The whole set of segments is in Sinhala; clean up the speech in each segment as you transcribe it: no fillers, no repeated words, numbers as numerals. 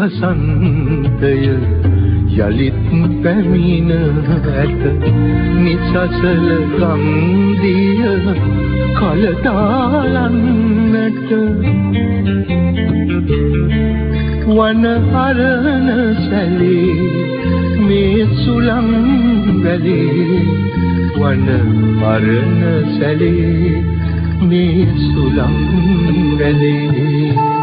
වසන්තය යලිත් පැමිණ ඇත නිසසල ගම්දිය කලතාලන්නට වන හරණ සැලේ මේ සුළං වැලේ වන හරණ සැලේ මේ සුළං වැලේ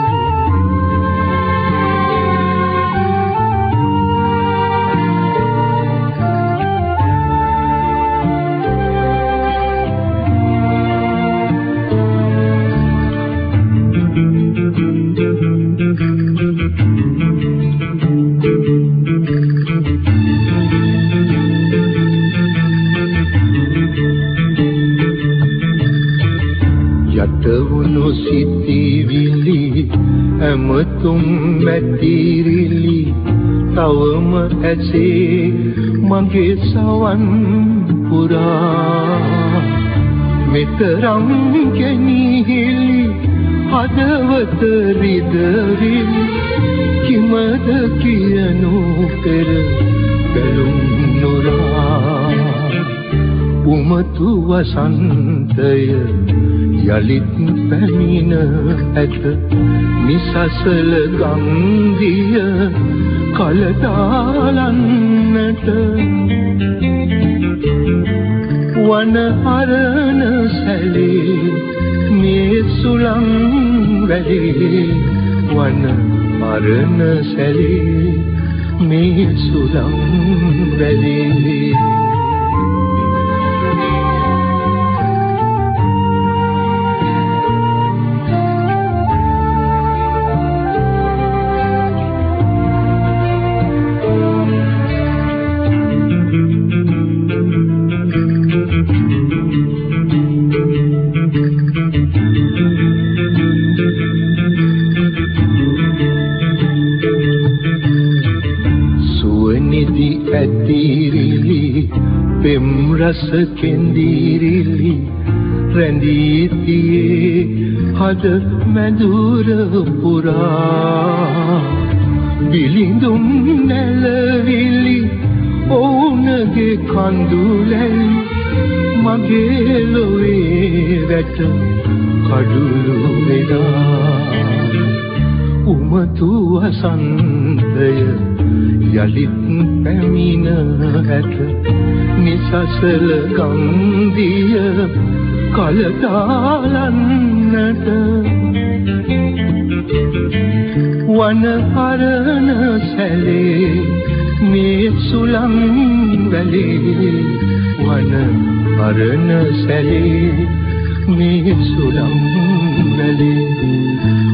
යටවුණු සිතිවිලි ඇමතුම් මැතිරිලි තවම ඇසේ මගේ සවන් පුරා මෙතරම් ගැනීහිලි හදවත රිදවිලි කිමද කියනු පෙර බැලුම් නොරා උමතු වසන්තය යලිත් පැමිණ ඇත නිසසල ගම්දිය කලතාලන්නට වන හරණ සැලේ මේ සුළං වැලේ වන හරණ සැලේ මේ සුළං වැලේ නිදි ඇතිරිලි පෙම් රස කෙන්දිරිලි රැඳී තියේ හද මැදුර පුරා බිලිඳුම් නැලවිලි ඔවුනගේ කඳුලැලි මගේ ලොවේ වැට කඩුළු වෙලා උමතු වසන්තය යලිත් පැමිණ ඇත නිසසල ගම්දිය කලතාලන්නට වන හරණ සැලේ මේ සුළං වැලේ වන හරණ සැලේ මේ සුළං වැලේ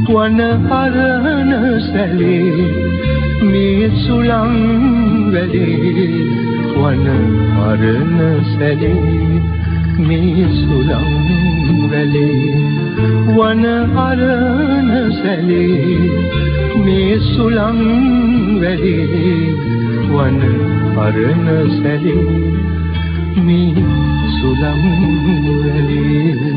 වන හරණ සැලේ මේ සුළං වැලේ වන හරණ සැලේ මේ සුළං වැලේ වන හරණ සැලේ මේ සුළං වැලේ වන හරණ සැලේ මේ සුළං වැලේ